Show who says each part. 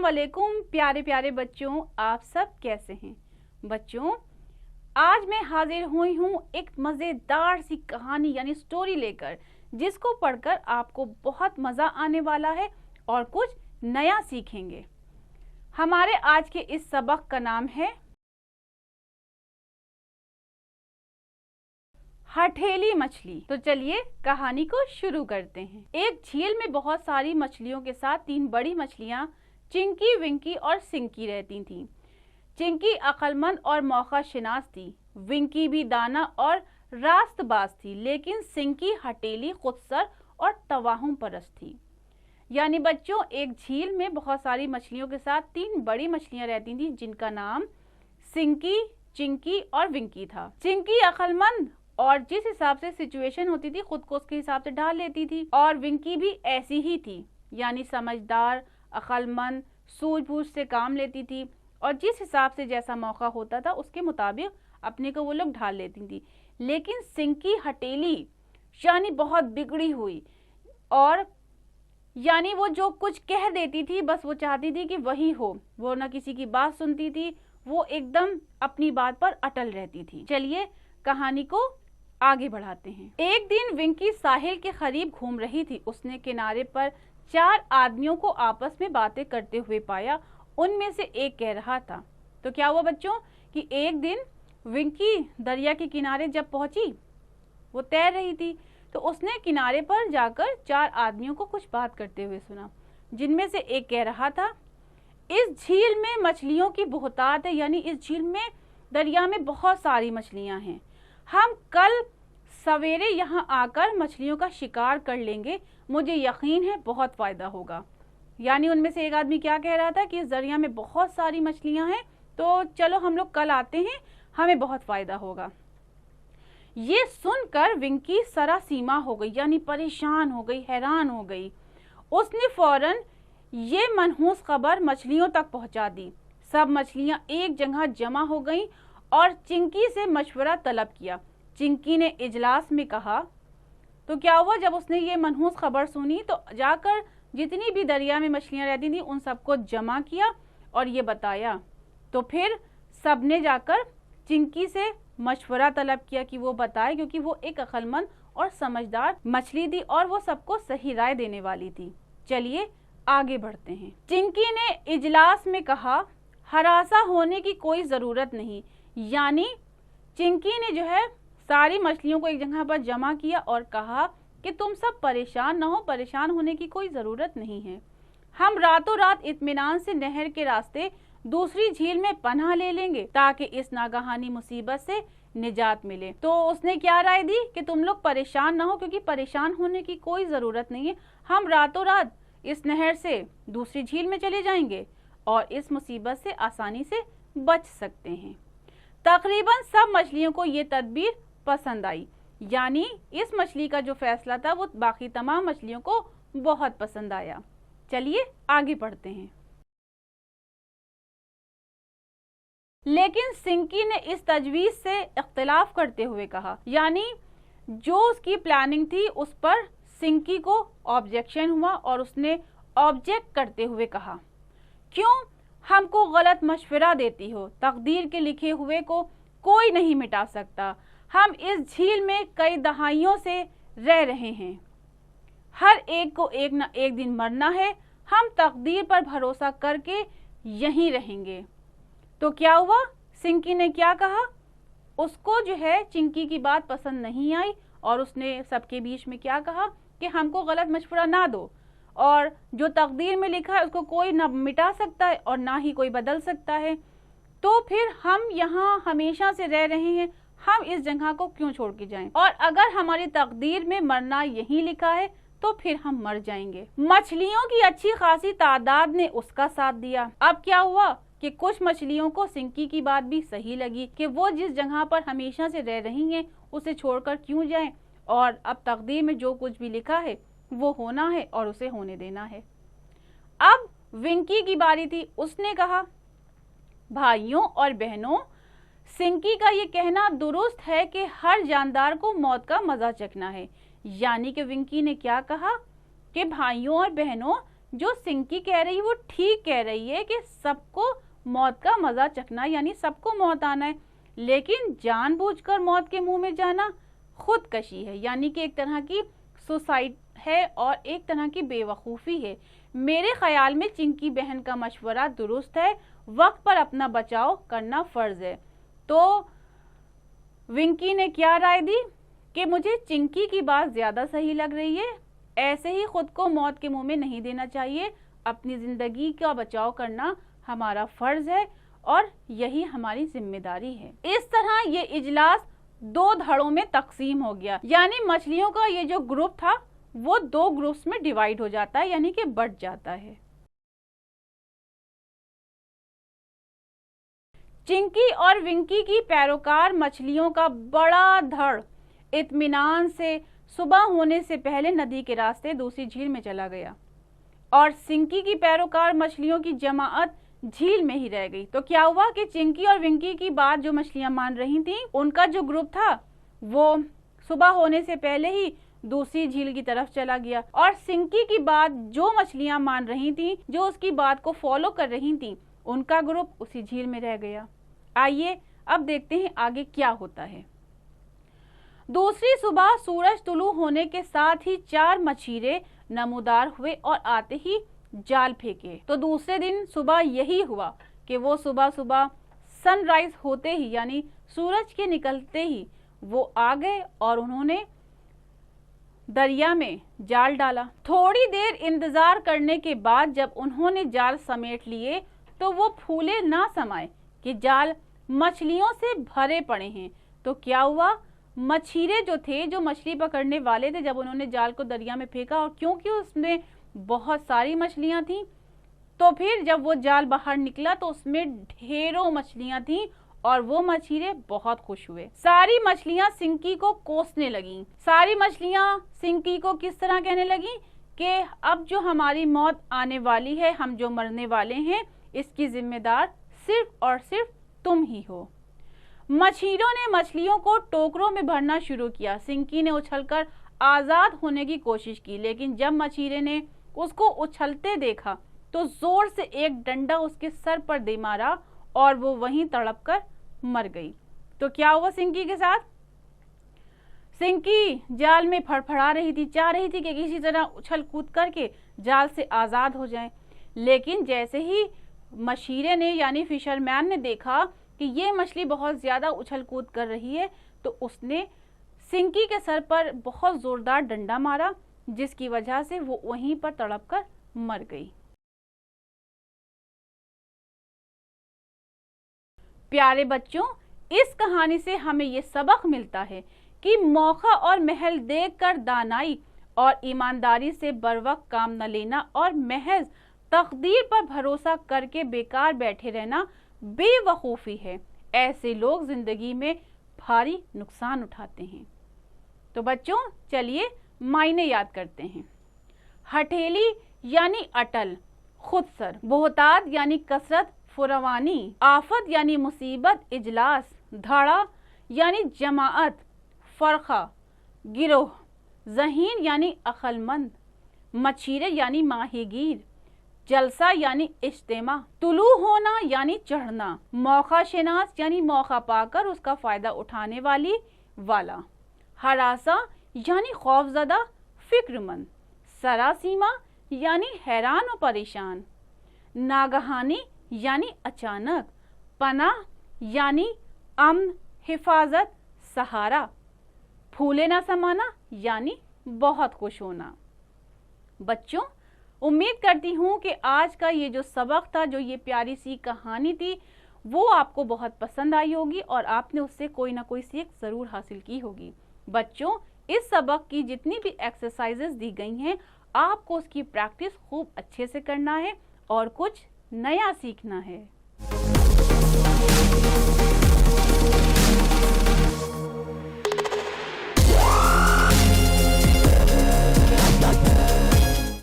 Speaker 1: वालेकुम प्यारे प्यारे बच्चों, आप सब कैसे हैं? बच्चों, आज मैं हाजिर हुई हूँ एक मज़ेदार सी कहानी यानी स्टोरी लेकर, जिसको पढ़कर आपको बहुत मज़ा आने वाला है और कुछ नया सीखेंगे। हमारे आज के इस सबक का नाम है हठेली मछली। तो चलिए कहानी को शुरू करते हैं। एक झील में बहुत सारी मछलियों के साथ 3 बड़ी मछलियां चिंकी, विंकी और सिंकी रहती थीं। चिंकी अक्लमंद और मौका शिनास थी। विंकी भी दाना और रास्तबाज थी, लेकिन सिंकी हठेली, खुदसर और तवाहुम परस्त थी। यानी बच्चों, एक झील में बहुत सारी मछलियों के साथ 3 बड़ी मछलियां रहती थीं, जिनका नाम सिंकी, चिंकी और विंकी था। चिंकी अक्लमंद और जिस हिसाब से सिचुएशन होती थी खुद को उसके हिसाब से ढाल लेती थी, और विंकी भी ऐसी ही थी, यानी समझदार, अक्लमंद, सूझबूझ से काम लेती थी और जिस हिसाब से जैसा मौका होता था उसके मुताबिक अपने को वो लोग ढाल लेती थी। लेकिन सिंकी हठेली यानी बहुत बिगड़ी हुई, और यानी वो जो कुछ कह देती थी बस वो चाहती थी कि वही हो, वो ना किसी की बात सुनती थी, वो एकदम अपनी बात पर अटल रहती थी। चलिए कहानी को आगे बढ़ाते हैं। एक दिन विंकी साहिल के करीब घूम रही थी। उसने किनारे पर 4 आदमियों को आपस में बातें करते हुए पाया। उनमें से एक कह रहा था, तो क्या हुआ बच्चों कि एक दिन विंकी दरिया के किनारे जब पहुंची, वो तैर रही थी, तो उसने किनारे पर जाकर 4 आदमियों को कुछ बात करते हुए सुना, जिनमें से एक कह रहा था, इस झील में मछलियों की बहुतायत है, यानी इस झील में दरिया में बहुत सारी मछलियां हैं। हम कल सवेरे यहाँ आकर मछलियों का शिकार कर लेंगे, मुझे यकीन है बहुत फायदा होगा। यानी उनमें से एक आदमी क्या कह रहा था कि इस दरिया में बहुत सारी मछलियां हैं, तो चलो हम लोग कल आते हैं, हमें बहुत फायदा होगा। ये सुनकर विंकी सरासीमा हो गई, यानी परेशान हो गई, हैरान हो गई। उसने फौरन ये मनहूस खबर मछलियों तक पहुंचा दी। सब मछलियां एक जगह जमा हो गईं और चिंकी से मशवरा तलब किया। चिंकी ने इजलास में कहा, तो क्या हुआ जब उसने ये मनहूस खबर सुनी तो जाकर जितनी भी दरिया में मछलियां रहती थी उन सबको जमा किया और ये बताया। तो फिर सबने जाकर चिंकी से मशवरा तलब किया कि वो बताए, क्योंकि वो एक अक्लमंद और समझदार मछली थी और वो सबको सही राय देने वाली थी। चलिए आगे बढ़ते हैं। चिंकी ने इजलास में कहा, हरासा होने की कोई ज़रूरत नहीं। यानी चिंकी ने जो है सारी मछलियों को एक जगह पर जमा किया और कहा कि तुम सब परेशान ना हो, परेशान होने की कोई ज़रूरत नहीं है। हम रातों रात इत्मीनान से नहर के रास्ते दूसरी झील में पनाह ले लेंगे ताकि इस नागहानी मुसीबत से निजात मिले। तो उसने क्या राय दी कि तुम लोग परेशान ना हो, क्योंकि परेशान होने की कोई ज़रूरत नहीं है, हम रातों रात इस नहर से दूसरी झील में चले जाएंगे और इस मुसीबत से आसानी से बच सकते हैं। तकरीबन सब मछलियों को ये तदबीर पसंद आई, यानी इस मछली का जो फैसला था वो बाकी तमाम मछलियों को बहुत पसंद आया। चलिए आगे बढ़ते हैं। लेकिन सिंकी ने इस तजवीज़ से इख्तिलाफ करते हुए कहा, यानी जो उसकी प्लानिंग थी उस पर सिंकी को ऑब्जेक्शन हुआ और उसने ऑब्जेक्ट करते हुए कहा, क्यों हमको गलत मशवरा देती हो? तकदीर के लिखे हुए को कोई नहीं मिटा सकता। हम इस झील में कई दहाइयों से रह रहे हैं, हर एक को एक न एक दिन मरना है, हम तकदीर पर भरोसा करके यहीं रहेंगे। तो क्या हुआ, सिंकी ने क्या कहा, उसको जो है चिंकी की बात पसंद नहीं आई और उसने सबके बीच में क्या कहा कि हमको गलत मशवरा ना दो, और जो तकदीर में लिखा है उसको कोई ना मिटा सकता है और ना ही कोई बदल सकता है, तो फिर हम यहाँ हमेशा से रह रहे हैं, हम इस जगह को क्यों छोड़ के जाएं? और अगर हमारी तकदीर में मरना यही लिखा है तो फिर हम मर जाएंगे। मछलियों की अच्छी खासी तादाद ने उसका साथ दिया। अब क्या हुआ कि कुछ मछलियों को सिंकी की बात भी सही लगी कि वो जिस जगह पर हमेशा से रह रही हैं उसे छोड़कर क्यों जाएं, और अब तकदीर में जो कुछ भी लिखा है वो होना है और उसे होने देना है। अब विंकी की बारी थी। उसने कहा, भाइयों और बहनों, सिंकी का ये कहना दुरुस्त है कि हर जानदार को मौत का मजा चखना है। यानी कि विंकी ने क्या कहा कि भाइयों और बहनों, जो सिंकी कह रही है वो ठीक कह रही है कि सबको मौत का मजा चखना, यानी सबको मौत आना है, लेकिन जानबूझकर मौत के मुंह में जाना खुदकशी है, यानी कि एक तरह की सुसाइड है और एक तरह की बेवकूफ़ी है। मेरे ख्याल में चिंकी बहन का मशवरा दुरुस्त है, वक्त पर अपना बचाव करना फर्ज है। तो विंकी ने क्या राय दी कि मुझे चिंकी की बात ज़्यादा सही लग रही है, ऐसे ही खुद को मौत के मुंह में नहीं देना चाहिए, अपनी ज़िंदगी का बचाव करना हमारा फर्ज है और यही हमारी जिम्मेदारी है। इस तरह ये इजलास 2 धड़ों में तकसीम हो गया, यानी मछलियों का ये जो ग्रुप था वो 2 ग्रुप्स में डिवाइड हो जाता है, यानी कि बट जाता है। चिंकी और विंकी की पैरोकार मछलियों का बड़ा धड़ इत्मीनान से सुबह होने से पहले नदी के रास्ते दूसरी झील में चला गया और सिंकी की पैरोकार मछलियों की जमाअत झील में ही रह गई। तो क्या हुआ कि चिंकी और विंकी की बात जो मछलियां मान रही थीं, उनका जो ग्रुप था वो सुबह होने से पहले ही दूसरी झील की तरफ चला गया और सिंकी की बात जो मछलियां मान रही थीं, जो उसकी बात को फॉलो कर रही थीं, उनका ग्रुप उसी झील में रह गया। आइए अब देखते हैं आगे क्या होता है। दूसरी सुबह सूरज तुलू होने के साथ ही 4 मछीरे नमूदार हुए और आते ही जाल फेंके। तो दूसरे दिन सुबह यही हुआ कि वो सुबह सुबह सनराइज होते ही, यानी सूरज के निकलते ही वो आ गए और उन्होंने दरिया में जाल डाला। थोड़ी देर इंतजार करने के बाद जब उन्होंने जाल समेट लिए तो वो फूले ना समाये कि जाल मछलियों से भरे पड़े हैं। तो क्या हुआ, मछीरे जो थे, जो मछली पकड़ने वाले थे, जब उन्होंने जाल को दरिया में फेंका और क्योंकि उसमें बहुत सारी मछलियां थीं, तो फिर जब वो जाल बाहर निकला तो उसमें ढेरों मछलियां थीं और वो मछीरे बहुत खुश हुए। सारी मछलियां सिंकी को कोसने लगीं। सारी मछलियां सिंकी को किस तरह कहने लगीं कि अब जो हमारी मौत आने वाली है, हम जो मरने वाले हैं, इसकी जिम्मेदार सिर्फ और सिर्फ तुम ही हो। मछीरों ने मछलियों को टोकरों में भरना शुरू किया। सिंकी ने उछलकर आजाद होने की कोशिश की, लेकिन जब मछीरे ने उसको उछलते देखा तो जोर से एक डंडा उसके सर पर दे मारा और वो वहीं तड़प कर मर गई। तो क्या हुआ सिंकी के साथ? सिंकी जाल में फड़फड़ा रही थी, चाह रही थी कि किसी तरह उछल कूद करके जाल से आजाद हो जाए, लेकिन जैसे ही मछीरे ने यानी फिशरमैन ने देखा कि ये मछली बहुत ज्यादा उछल कूद कर रही है, तो उसने सिंकी के सर पर बहुत जोरदार डंडा मारा, जिसकी वजह से वो वहीं पर तड़प कर मर गई। प्यारे बच्चों, इस कहानी से हमें ये सबक मिलता है कि मौका और महल देखकर दानाई और ईमानदारी से बरवक्त काम न लेना और महज तकदीर पर भरोसा करके बेकार बैठे रहना बेवकूफ़ी है। ऐसे लोग जिंदगी में भारी नुकसान उठाते हैं। तो बच्चों चलिए मायने याद करते हैं। हठेली यानी अटल, खुदसर। बोहताद यानी कसरत, फुरवानी। आफत यानी मुसीबत, इजलास। धड़ा यानी जमाअत, फरका, गिरोह। ज़हीन यानी अक्लमंद। मछीरे यानी माहीगीर। जलसा यानी इज्तिमा। तुलू होना यानी चढ़ना। मौका शनास यानी मौका पाकर उसका फायदा उठाने वाला। हरासा यानी खौफजदा, फिक्रमंद। सरासीमा यानी हैरान और परेशान। नागहानी यानी अचानक। पनाह यानी अमन, हिफाजत, सहारा। फूले ना समाना यानी बहुत खुश होना। बच्चों उम्मीद करती हूँ कि आज का ये जो सबक था, जो ये प्यारी सी कहानी थी, वो आपको बहुत पसंद आई होगी और आपने उससे कोई ना कोई सीख ज़रूर हासिल की होगी। बच्चों इस सबक की जितनी भी एक्सरसाइजेस दी गई हैं, आपको उसकी प्रैक्टिस खूब अच्छे से करना है और कुछ नया सीखना है।